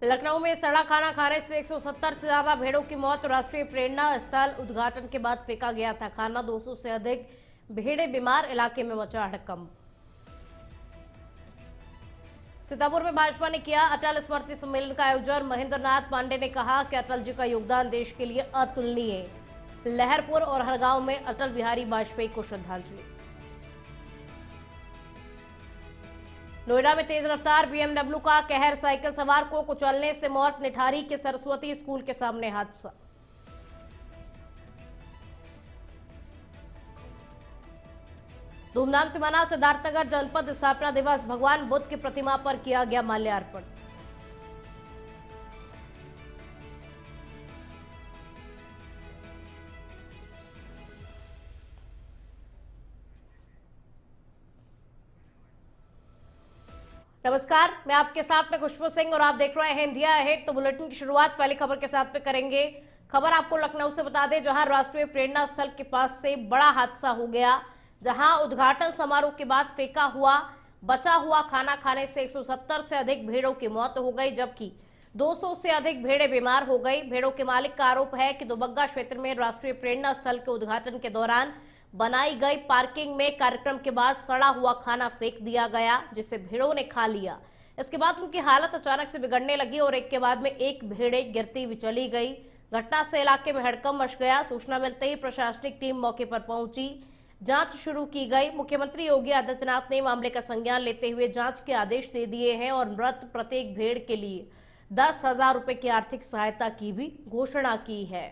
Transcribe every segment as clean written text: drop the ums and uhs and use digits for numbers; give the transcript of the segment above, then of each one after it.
लखनऊ में सड़ा खाना खाने से 170 से ज्यादा भेड़ों की मौत। राष्ट्रीय प्रेरणा स्थल उद्घाटन के बाद फेंका गया था खाना। 200 से अधिक भेड़ें बीमार, इलाके में मचा हड़कंप। सीतापुर में भाजपा ने किया अटल स्मृति सम्मेलन का आयोजन। महेंद्र नाथ पांडे ने कहा कि अटल जी का योगदान देश के लिए अतुलनीय है। लहरपुर और हरगांव में अटल बिहारी वाजपेयी को श्रद्धांजलि। नोएडा में तेज रफ्तार बीएमडब्ल्यू का कहर, साइकिल सवार को कुचलने से मौत। निठारी के सरस्वती स्कूल के सामने हादसा। धूमधाम से मना सिद्धार्थनगर जनपद स्थापना दिवस। भगवान बुद्ध की प्रतिमा पर किया गया माल्यार्पण। नमस्कार, मैं आपके साथ में खुशबू सिंह और आप देख रहे हैं इंडिया अहेड। तो बुलेटिन की शुरुआत पहली खबर के साथ में करेंगे। खबर आपको लखनऊ से बता दें, जहां राष्ट्रीय प्रेरणा स्थल के पास से बड़ा हादसा हो गया, जहां उद्घाटन समारोह के बाद फेंका हुआ बचा हुआ खाना खाने से 170 से अधिक भेड़ों की मौत हो गई, जबकि 200 से अधिक भेड़ें बीमार हो गई। भेड़ों के मालिक का आरोप है कि दुबग्गा क्षेत्र में राष्ट्रीय प्रेरणा स्थल के उद्घाटन के दौरान बनाई गई पार्किंग में कार्यक्रम के बाद सड़ा हुआ खाना फेंक दिया गया, जिसे भेड़ों ने खा लिया। इसके बाद उनकी हालत अचानक से बिगड़ने लगी और एक के बाद में एक भेड़े गिरती हुई चली गई। घटना से इलाके में हड़कंप मच गया। सूचना मिलते ही प्रशासनिक टीम मौके पर पहुंची, जांच शुरू की गई। मुख्यमंत्री योगी आदित्यनाथ ने मामले का संज्ञान लेते हुए जांच के आदेश दे दिए हैं और मृत प्रत्येक भेड़ के लिए 10,000 रुपए की आर्थिक सहायता की भी घोषणा की है।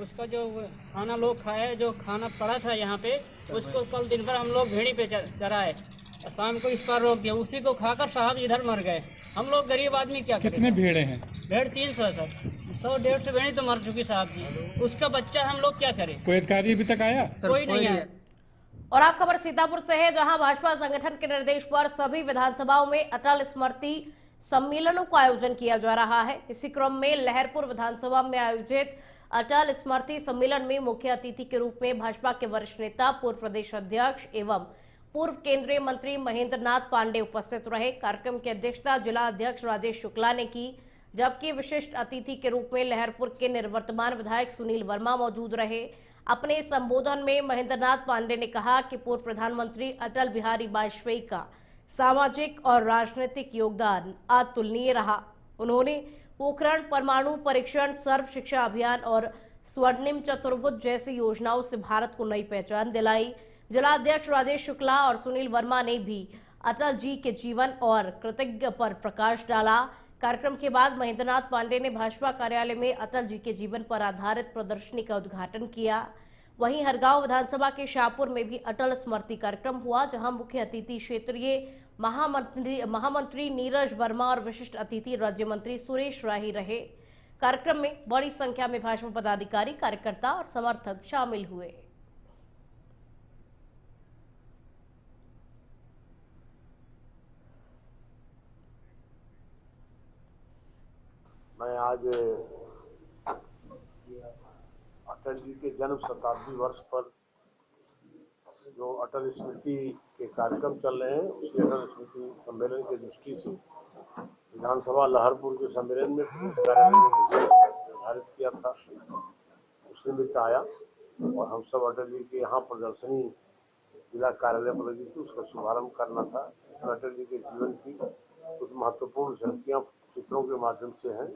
उसका जो खाना लोग खाए, जो खाना पड़ा था यहाँ पे, उसको कल दिन भर हम लोग भेड़ी पे चराए और शाम को इस पर रोक दिया। उसी को खाकर साहब इधर मर गए। हम लोग गरीब आदमी क्या करें। कितने भेड़े हैं? भेड़ 300 सर, 100-150 भेड़ी तो मर चुकी साहब जी। उसका बच्चा हम लोग क्या करें। कोई अधिकारी अभी तक आया? कोई नहीं है। और आप खबर सीतापुर से है, जहां भाजपा संगठन के निर्देश पर सभी विधानसभाओं में अटल स्मृति सम्मेलनों का आयोजन किया जा रहा है। इसी क्रम में लहरपुर विधानसभा में आयोजित अटल स्मृति सम्मेलन में मुख्य अतिथि के रूप में भाजपा के वरिष्ठ नेता, पूर्व प्रदेश अध्यक्ष एवं पूर्व केंद्रीय मंत्री महेंद्र नाथ पांडे उपस्थित रहे। कार्यक्रम की अध्यक्षता जिला अध्यक्ष राजेश शुक्ला ने की, जबकि विशिष्ट अतिथि के रूप में लहरपुर के निवर्तमान विधायक सुनील वर्मा मौजूद रहे। अपने संबोधन में महेंद्र नाथ पांडे ने कहा कि पूर्व प्रधानमंत्री अटल बिहारी वाजपेयी का सामाजिक और राजनीतिक योगदान अतुलनीय रहा। उन्होंने पोखरण परमाणु परीक्षण, सर्व शिक्षा अभियान और स्वर्णिम चतुर्भुज जैसी योजनाओं से भारत को नई पहचान दिलाई। जिलाध्यक्ष राजेश शुक्ला और सुनील वर्मा ने भी अटल जी के जीवन और कृतज्ञ पर प्रकाश डाला। कार्यक्रम के बाद महेंद्रनाथ पांडे ने भाजपा कार्यालय में अटल जी के जीवन पर आधारित प्रदर्शनी का उद्घाटन किया। वहीं हरगांव विधानसभा के शाहपुर में भी अटल स्मृति कार्यक्रम हुआ, जहां मुख्य अतिथि क्षेत्रीय महामंत्री नीरज वर्मा और विशिष्ट अतिथि राज्य मंत्री सुरेश राही रहे। कार्यक्रम में बड़ी संख्या में भाजपा पदाधिकारी, कार्यकर्ता और समर्थक शामिल हुए। मैं आज अटल जी के जन्म शताब्दी वर्ष पर जो अटल स्मृति के कार्यक्रम चल रहे हैं, उसी अटल स्मृति सम्मेलन की दृष्टि से विधानसभा लहरपुर के सम्मेलन में प्रदेश कार्यालय में मुझे निर्धारित किया था, उस निमित्त आया और हम सब अटल जी के यहाँ प्रदर्शनी जिला कार्यालय पर लगी थी, उसका शुभारंभ करना था। इसमें अटल जी के जीवन की कुछ महत्वपूर्ण झलकियाँ चित्रों के माध्यम से हैं।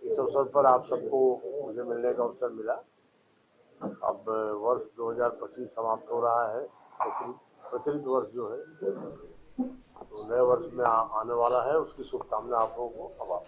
इस अवसर पर आप सबको मुझे मिलने का अवसर मिला। अब वर्ष 2025 समाप्त हो रहा है, प्रचलित वर्ष जो है, तो नए वर्ष में आने वाला है, उसकी शुभकामना आप लोगों को। अब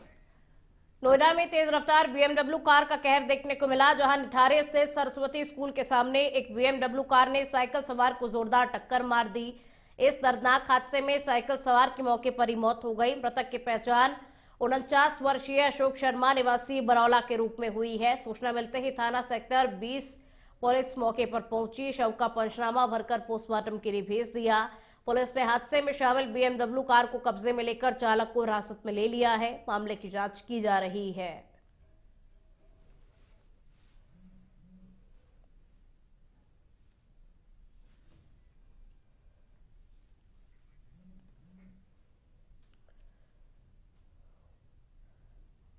नोएडा में तेज रफ्तार बीएमडब्ल्यू कार का कहर देखने को मिला, जहां निठारे स्थित सरस्वती स्कूल के सामने एक बीएमडब्ल्यू कार ने साइकिल सवार को जोरदार टक्कर मार दी। इस दर्दनाक हादसे में साइकिल सवार की मौके पर ही मौत हो गई। मृतक की पहचान 49 वर्षीय अशोक शर्मा निवासी बरौला के रूप में हुई है। सूचना मिलते ही थाना सेक्टर 20 पुलिस मौके पर पहुंची, शव का पंचनामा भरकर पोस्टमार्टम के लिए भेज दिया। पुलिस ने हादसे में शामिल बीएमडब्ल्यू कार को कब्जे में लेकर चालक को हिरासत में ले लिया है। मामले की जांच की जा रही है।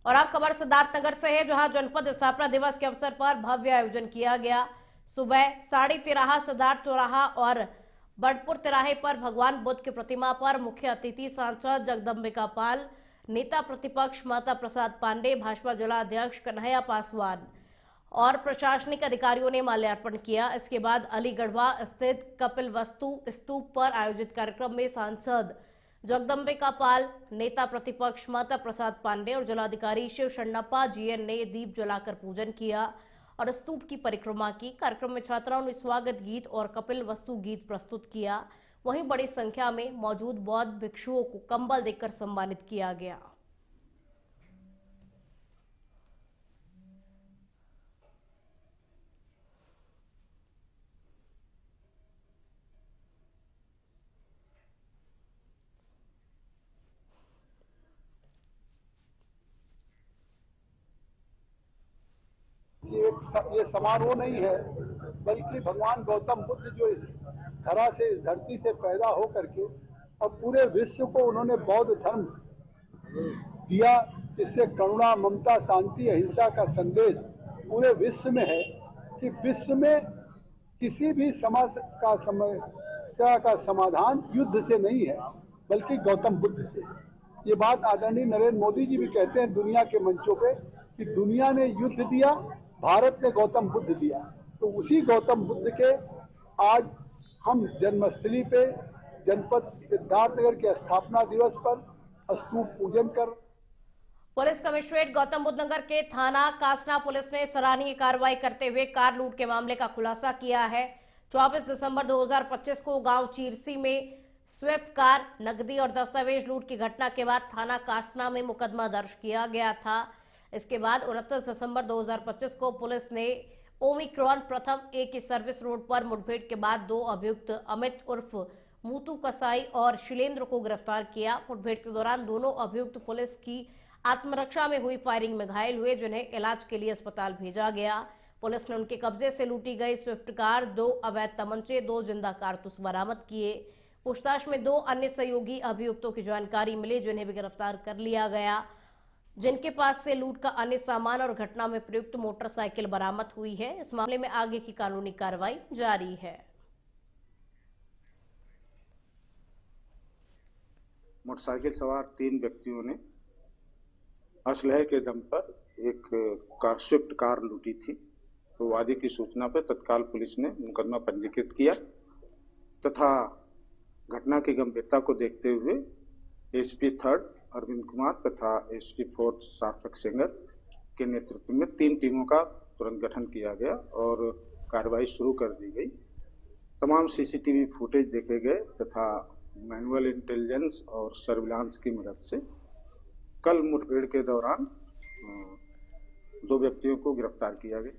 और अब खबर सिद्धार्थनगर से है, जहां जनपद स्थापना दिवस के अवसर पर भव्य आयोजन किया गया। सुबह साड़ी तिराहा, सिद्धार्थ चौराहा और बड़पुर तिराहे पर भगवान बुद्ध की प्रतिमा पर मुख्य अतिथि सांसद जगदम्बिका पाल, नेता प्रतिपक्ष माता प्रसाद पांडे, भाजपा जिला अध्यक्ष कन्हैया पासवान और प्रशासनिक अधिकारियों ने माल्यार्पण किया। इसके बाद अलीगढ़वा स्थित कपिल वस्तु स्तूप पर आयोजित कार्यक्रम में सांसद जगदम्बिका पाल, नेता प्रतिपक्ष माता प्रसाद पांडे और जिलाधिकारी शिव शरणप्पा जीएन ने दीप जलाकर पूजन किया और स्तूप की परिक्रमा की। कार्यक्रम में छात्राओं ने स्वागत गीत और कपिल वस्तु गीत प्रस्तुत किया। वहीं बड़ी संख्या में मौजूद बौद्ध भिक्षुओं को कंबल देकर सम्मानित किया गया। ये समारोह नहीं है, बल्कि भगवान गौतम बुद्ध जो इस धरा से, इस धरती से पैदा हो करके और पूरे विश्व को उन्होंने बौद्ध धर्म दिया, जिससे करुणा, ममता, शांति, अहिंसा का संदेश पूरे विश्व में है कि विश्व में किसी भी समस्या का समाधान युद्ध से नहीं है, बल्कि गौतम बुद्ध से। ये बात आदरणीय नरेंद्र मोदी जी भी कहते हैं दुनिया के मंचों पे कि दुनिया ने युद्ध दिया, भारत ने गौतम बुद्ध दिया। तो उसी गौतम बुद्ध के आज हम जन्मस्थली पे जनपद सिद्धार्थनगर के स्थापना दिवस पर स्तूप पूजन कर। पुलिस कमिश्नरेट गौतम बुद्ध नगर के थाना कासना पुलिस ने सराहनीय कार्रवाई करते हुए कार लूट के मामले का खुलासा किया है। 24 दिसंबर 2025 को गांव चीरसी में स्विफ्ट कार, नकदी और दस्तावेज लूट की घटना के बाद थाना कासना में मुकदमा दर्ज किया गया था। इसके बाद 29 दिसंबर 2025 को पुलिस ने ओमिक्रॉन प्रथम ए की सर्विस रोड पर मुठभेड़ के बाद 2 अभियुक्त अमित उर्फ मूतू कसाई और शिलेंद्र को गिरफ्तार किया। मुठभेड़ के दौरान दोनों अभियुक्त पुलिस की आत्मरक्षा में हुई फायरिंग में घायल हुए, जिन्हें इलाज के लिए अस्पताल भेजा गया। पुलिस ने उनके कब्जे से लूटी गई स्विफ्ट कार, 2 अवैध तमंचे, 2 जिंदा कारतूस बरामद किए। पूछताछ में 2 अन्य सहयोगी अभियुक्तों की जानकारी मिली, जिन्हें भी गिरफ्तार कर लिया गया, जिनके पास से लूट का अन्य सामान और घटना में प्रयुक्त मोटरसाइकिल बरामद हुई है। इस मामले में आगे की कानूनी कार्रवाई जारी है। मोटरसाइकिल सवार 3 व्यक्तियों ने असलहे के दम पर एक स्विफ्ट कार लूटी थी। तो वादी की सूचना पर तत्काल पुलिस ने मुकदमा पंजीकृत किया तथा घटना की गंभीरता को देखते हुए एसपी 3 अरविंद कुमार तथा एसपी 4 सार्थक सेंगर के नेतृत्व में 3 टीमों का तुरंत गठन किया गया और कार्रवाई शुरू कर दी गई। तमाम सीसीटीवी फुटेज देखे गए तथा मैनुअल इंटेलिजेंस और सर्विलांस की मदद से कल मुठभेड़ के दौरान 2 व्यक्तियों को गिरफ्तार किया गया।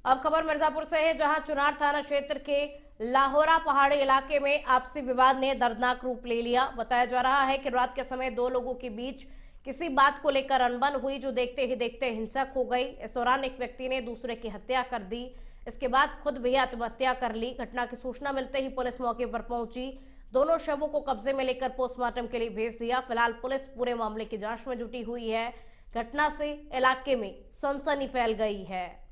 अब खबर मिर्जापुर से है, जहां चुनार थाना क्षेत्र के लाहौरा पहाड़ी इलाके में आपसी विवाद ने दर्दनाक रूप ले लिया। बताया जा रहा है कि रात के समय 2 लोगों के बीच किसी बात को लेकर अनबन हुई, जो देखते ही देखते हिंसक हो गई। इस दौरान एक व्यक्ति ने दूसरे की हत्या कर दी। इसके बाद खुद भी आत्महत्या कर ली। घटना की सूचना मिलते ही पुलिस मौके पर पहुंची, दोनों शवों को कब्जे में लेकर पोस्टमार्टम के लिए भेज दिया। फिलहाल पुलिस पूरे मामले की जांच में जुटी हुई है। घटना से इलाके में सनसनी फैल गई है।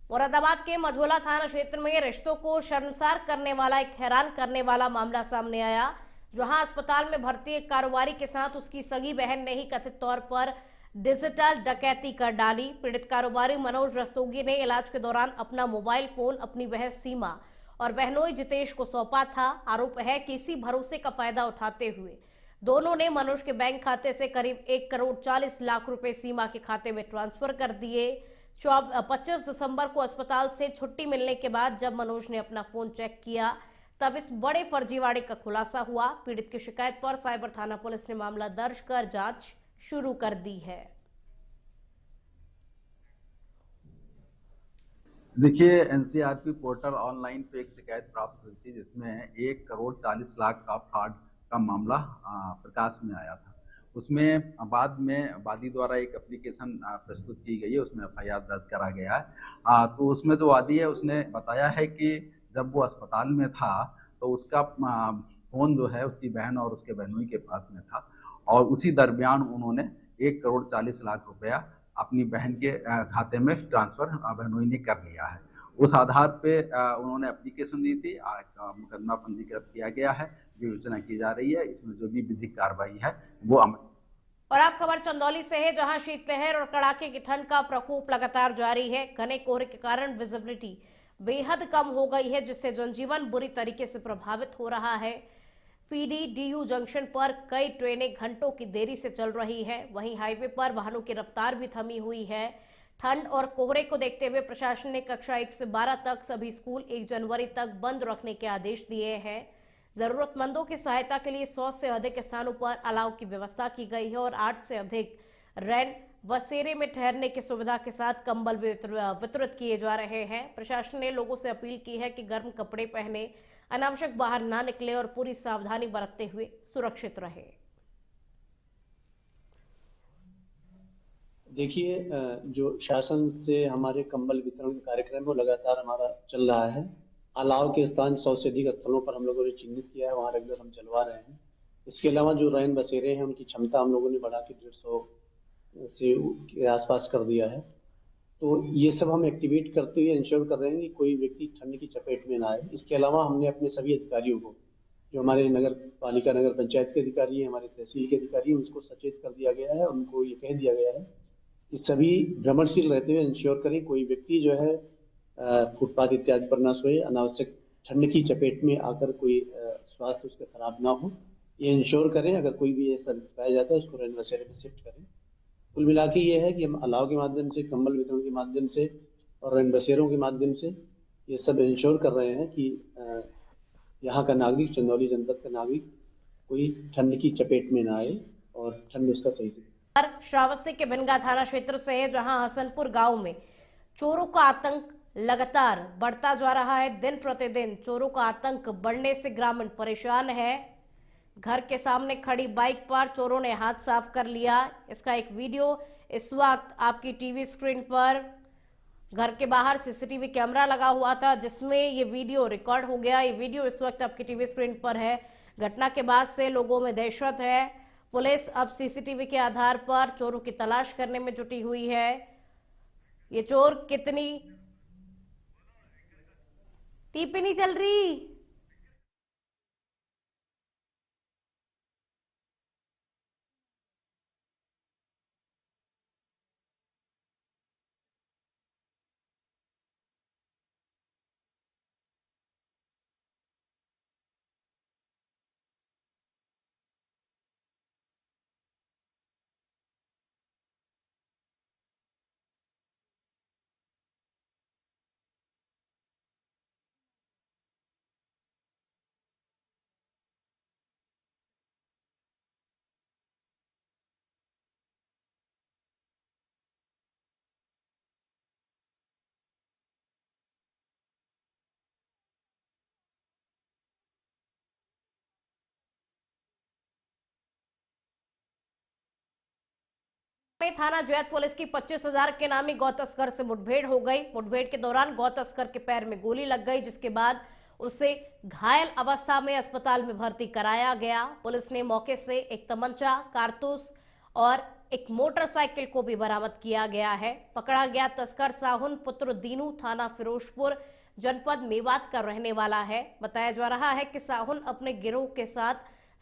मुरादाबाद के मझोला थाना क्षेत्र में रिश्तों को शर्मसार करने वाला एक हैरान करने वाला मामला सामने आया, जहां अस्पताल में भर्ती एक कारोबारी के साथ उसकी सगी बहन ने ही कथित तौर पर डिजिटल डकैती कर डाली। पीड़ित कारोबारी मनोज रस्तोगी ने इलाज के दौरान अपना मोबाइल फोन अपनी बहन सीमा और बहनोई जितेश को सौंपा था। आरोप है कि इसी भरोसे का फायदा उठाते हुए दोनों ने मनोज के बैंक खाते से करीब 1 करोड़ 40 लाख रुपए सीमा के खाते में ट्रांसफर कर दिए। 25 दिसंबर को अस्पताल से छुट्टी मिलने के बाद जब मनोज ने अपना फोन चेक किया, तब इस बड़े फर्जीवाड़े का खुलासा हुआ। पीड़ित की शिकायत पर साइबर थाना पुलिस ने मामला दर्ज कर जांच शुरू कर दी है। देखिए, एनसीआरपी पोर्टल ऑनलाइन पे एक शिकायत प्राप्त हुई थी, जिसमें 1 करोड़ 40 लाख का फ्रॉड का मामला प्रकाश में आया था। उसमें बाद में वादी द्वारा एक एप्लीकेशन प्रस्तुत की गई है, उसमें एफआईआर दर्ज करा गया है। तो उसमें जो वादी है उसने बताया है कि जब वो अस्पताल में था तो उसका फोन जो है उसकी बहन और उसके बहनोई के पास में था, और उसी दरमियान उन्होंने 1,40,00,000 रुपया अपनी बहन के खाते में ट्रांसफर बहनोई ने कर लिया है। उस आधार पे उन्होंने एप्लीकेशन दी थी, मुकदमा पंजीकृत किया गया है, विवेचना की जा रही है, इसमें जो भी विधिक कार्रवाई है वो अमल। और आप खबर चंदौली से है, जहां शीतलहर और कड़ाके की ठंड का प्रकोप लगातार जारी है। घने कोहरे के कारण विजिबिलिटी बेहद कम हो गई है, जिससे जनजीवन बुरी तरीके से प्रभावित हो रहा है। पीडीडीयू जंक्शन पर कई ट्रेनें घंटों की देरी से चल रही है। वहीं हाईवे पर वाहनों की रफ्तार भी थमी हुई है। ठंड और कोहरे को देखते हुए प्रशासन ने कक्षा 1 से 12 तक सभी स्कूल 1 जनवरी तक बंद रखने के आदेश दिए हैं। जरूरतमंदों की सहायता के लिए 100 से अधिक स्थानों पर अलाव की व्यवस्था की गई है और 8 से अधिक रैन बसेरे में ठहरने की सुविधा के साथ कंबल वितरित किए जा रहे हैं। प्रशासन ने लोगों से अपील की है कि गर्म कपड़े पहने, अनावश्यक बाहर ना निकले और पूरी सावधानी बरतते हुए सुरक्षित रहे। देखिए, जो शासन से हमारे कंबल वितरण का कार्यक्रम वो लगातार हमारा चल रहा है। अलाव के स्थान 100 से अधिक स्थलों पर हम लोगों ने चिन्हित किया है, वहाँ रेगुलर हम चलवा रहे हैं। इसके अलावा जो रैन बसेरे हैं उनकी क्षमता हम लोगों ने बढ़ा के 150 से आसपास कर दिया है। तो ये सब हम एक्टिवेट करते हुए इंश्योर कर रहे हैं कि कोई व्यक्ति ठंड की चपेट में ना आए। इसके अलावा हमने अपने सभी अधिकारियों को, जो हमारे नगर पालिका नगर पंचायत के अधिकारी हैं, हमारे तहसील के अधिकारी हैं, उसको सचेत कर दिया गया है। उनको ये कह दिया गया है कि सभी भ्रमणशील रहते हुए इंश्योर करें कोई व्यक्ति जो है फुटपाथ इत्यादि पर न सोए, अनावश्यक ठंड की चपेट में आकर कोई स्वास्थ्य उसका खराब ना हो, ये इंश्योर करें। अगर कोई भी ऐसा पाया जाता है उसको रैन बसेरे में शिफ्ट करें। कुल मिला के ये है कि हम अलाव के माध्यम से, कंबल वितरण के माध्यम से और रैन बसेरों के माध्यम से ये सब इंश्योर कर रहे हैं कि यहाँ का नागरिक, चंदौली जनपद का नागरिक कोई ठंड की चपेट में ना आए और ठंड उसका सही से। श्रावस्ती के भिनगा थाना क्षेत्र से है, जहां हसनपुर गांव में चोरों का आतंक लगातार बढ़ता जा रहा है। दिन प्रतिदिन चोरों का आतंक बढ़ने से ग्रामीण परेशान है। घर के सामने खड़ी बाइक पर चोरों ने हाथ साफ कर लिया। इसका एक वीडियो इस वक्त आपकी टीवी स्क्रीन पर, घर के बाहर सीसीटीवी कैमरा लगा हुआ था जिसमें ये वीडियो रिकॉर्ड हो गया। ये वीडियो इस वक्त आपकी टीवी स्क्रीन पर है। घटना के बाद से लोगों में दहशत है। पुलिस अब सीसीटीवी के आधार पर चोरों की तलाश करने में जुटी हुई है। ये चोर कितनी टीपी नहीं चल रही। में थाना जैत पुलिस की 25,000 के नामी गौ तस्कर से मुठभेड़ हो गई। मुठभेड़ के दौरान गौ तस्कर के पैर में गोली लग गई, जिसके बाद उसे घायल अवस्था में अस्पताल में भर्ती कराया गया। पुलिस ने मौके से एक तमंचा, कारतूस और एक मोटरसाइकिल को भी बरामद किया गया है। पकड़ा गया तस्कर साहुन पुत्र दीनू थाना फिरोजपुर जनपद मेवात का रहने वाला है। बताया जा रहा है कि साहुन अपने गिरोह के साथ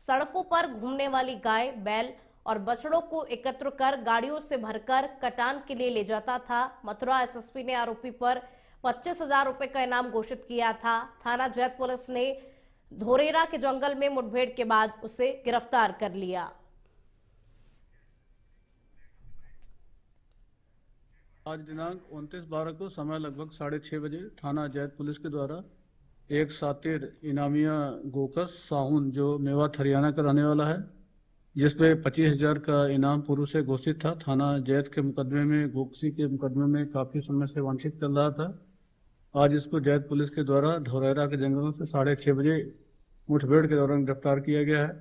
सड़कों पर घूमने वाली गाय, बैल और बछड़ों को एकत्र कर गाड़ियों से भरकर कटान के लिए ले जाता था। मथुरा एसएसपी ने आरोपी पर 25,000 रुपए का इनाम घोषित किया था। थाना जैत पुलिस ने धोरेरा के जंगल में मुठभेड़ के बाद उसे गिरफ्तार कर लिया। आज दिनांक 29/12 को समय लगभग 6:30 बजे थाना जैत पुलिस के द्वारा एक सातिर इनामिया गोकस साहुन, जो मेवात हरियाणा का रहने वाला है, जिसपे 25,000 का इनाम पूर्व से घोषित था। थाना जैत के मुकदमे में, गोकसी के मुकदमे में काफी समय से वांछित चल रहा था। आज इसको जैत पुलिस के द्वारा धोरेरा के जंगलों से 6:30 बजे मुठभेड़ के दौरान गिरफ्तार किया गया है।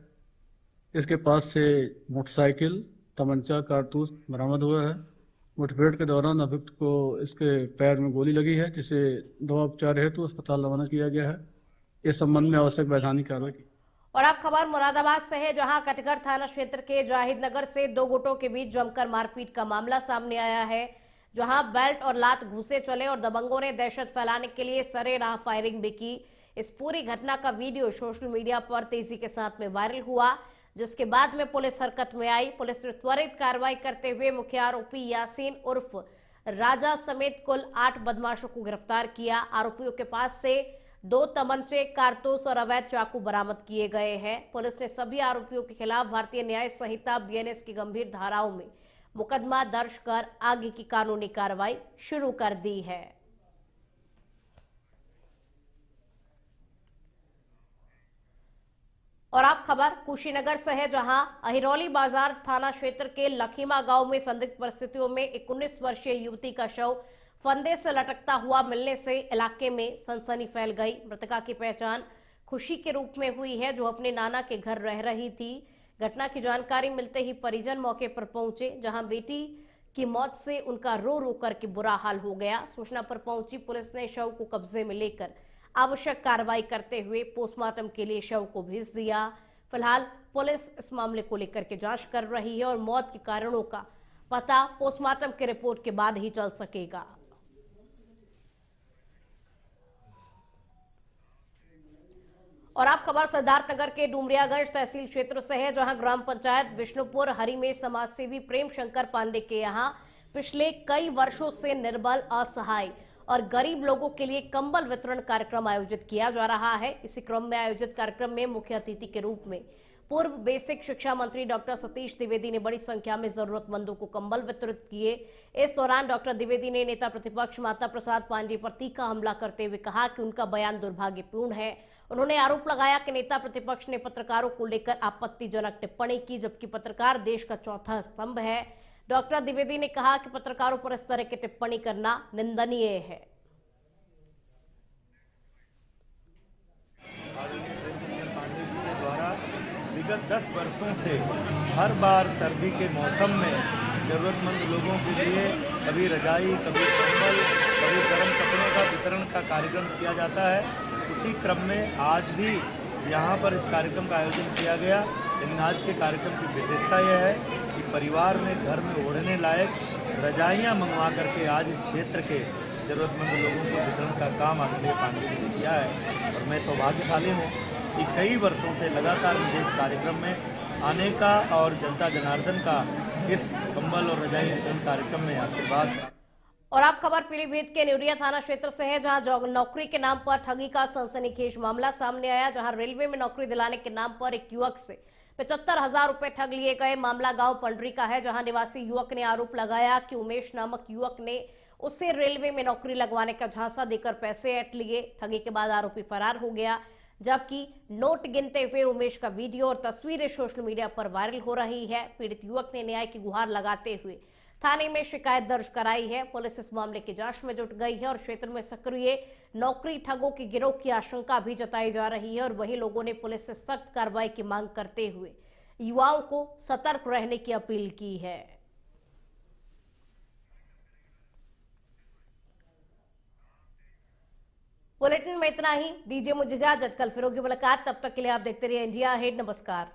इसके पास से मोटरसाइकिल, तमंचा, कारतूस बरामद हुआ है। मुठभेड़ के दौरान अभियुक्त को इसके पैर में गोली लगी है, जिसे दवा उपचार हेतु अस्पताल रवाना किया गया है। इस संबंध में आवश्यक वैधानिक कार्रवाई की। और अब खबर मुरादाबाद से है, जहां कटघर थाना क्षेत्र के जाहिद नगर से दो गुटों के बीच जमकर मारपीट का मामला सामने आया है, जहां बेल्ट और लात घूसे चले और दबंगों ने दहशत फैलाने के लिए सरेराह फायरिंग भी की। इस पूरी घटना का वीडियो सोशल मीडिया पर तेजी के साथ में वायरल हुआ, जिसके बाद में पुलिस हरकत में आई। पुलिस ने त्वरित कार्रवाई करते हुए मुख्य आरोपी यासीन उर्फ राजा समेत कुल 8 बदमाशों को गिरफ्तार किया। आरोपियों के पास से 2 तमंचे, कारतूस और अवैध चाकू बरामद किए गए हैं। पुलिस ने सभी आरोपियों के खिलाफ भारतीय न्याय संहिता BNS की गंभीर धाराओं में मुकदमा दर्ज कर आगे की कानूनी कार्रवाई शुरू कर दी है। और आप खबर कुशीनगर से है, जहां अहिरौली बाजार थाना क्षेत्र के लखीमा गांव में संदिग्ध परिस्थितियों में 19 वर्षीय युवती का शव फंदे से लटकता हुआ मिलने से इलाके में सनसनी फैल गई। मृतका की पहचान खुशी के रूप में हुई है, जो अपने नाना के घर रह रही थी। घटना की जानकारी मिलते ही परिजन मौके पर पहुंचे, जहां बेटी की मौत से उनका रो रो करके बुरा हाल हो गया। सूचना पर पहुंची पुलिस ने शव को कब्जे में लेकर आवश्यक कार्रवाई करते हुए पोस्टमार्टम के लिए शव को भेज दिया। फिलहाल पुलिस इस मामले को लेकर के जांच कर रही है और मौत के कारणों का पता पोस्टमार्टम की रिपोर्ट के बाद ही चल सकेगा। और आप खबर सिद्धार्थनगर के डुमरियागंज तहसील क्षेत्र से है, जहां ग्राम पंचायत विष्णुपुर हरि में समाजसेवी प्रेम शंकर पांडे के यहां पिछले कई वर्षों से निर्बल, असहाय और गरीब लोगों के लिए कंबल वितरण कार्यक्रम आयोजित किया जा रहा है। इसी क्रम में आयोजित कार्यक्रम में मुख्य अतिथि के रूप में पूर्व बेसिक शिक्षा मंत्री डॉक्टर सतीश द्विवेदी ने बड़ी संख्या में जरूरतमंदों को कंबल वितरित किए। इस दौरान डॉक्टर द्विवेदी ने नेता प्रतिपक्ष माता प्रसाद पांडे पर तीखा हमला करते हुए कहा कि उनका बयान दुर्भाग्यपूर्ण है। उन्होंने आरोप लगाया कि नेता प्रतिपक्ष ने पत्रकारों को लेकर आपत्तिजनक टिप्पणी की, जबकि पत्रकार देश का चौथा स्तंभ है। डॉक्टर द्विवेदी ने कहा कि पत्रकारों पर इस तरह की टिप्पणी करना निंदनीय है। विगत 10 वर्षों से हर बार सर्दी के मौसम में ज़रूरतमंद लोगों के लिए कभी रजाई, कभी कंबल, कभी गर्म कपड़ों का वितरण का कार्यक्रम किया जाता है। उसी क्रम में आज भी यहाँ पर इस कार्यक्रम का आयोजन किया गया। लेकिन आज के कार्यक्रम की विशेषता यह है कि परिवार में घर में ओढ़ने लायक रजाइयाँ मंगवा करके आज इस क्षेत्र के ज़रूरतमंद लोगों को वितरण का काम आदरणीय पांडे जी ने किया है। और मैं सौभाग्यशाली हूँ कि कई वर्षों से लगातार मुझे इस कार्यक्रम में आने का और जनता जनार्दन का इस कंबल और रजाई वितरण कार्यक्रम में आशीर्वाद। और आप खबर पीलीभीत के न्यूरिया थाना क्षेत्र से है, जहां नौकरी के नाम पर ठगी का सनसनीखेज मामला सामने आया, जहां रेलवे में नौकरी दिलाने के नाम पर एक युवक से 75,000 रुपए ठग लिए गए। मामला गांव पंडरी का है, जहां निवासी युवक ने आरोप लगाया कि उमेश नामक युवक ने उससे रेलवे में नौकरी लगवाने का झांसा देकर पैसे ऐंठ लिए। ठगी के बाद आरोपी फरार हो गया, जबकि नोट गिनते हुए उमेश का वीडियो और तस्वीरें सोशल मीडिया पर वायरल हो रही है। पीड़ित युवक ने न्याय की गुहार लगाते हुए थाने में शिकायत दर्ज कराई है। पुलिस इस मामले की जांच में जुट गई है और क्षेत्र में सक्रिय नौकरी ठगों के गिरोह की आशंका भी जताई जा रही है। और वहीं लोगों ने पुलिस से सख्त कार्रवाई की मांग करते हुए युवाओं को सतर्क रहने की अपील की है। बुलेटिन में इतना ही, दीजिए मुझे इजाजत। कल फिर होगी मुलाकात, तब तक के लिए आप देखते रहिए इंडिया अहेड। नमस्कार।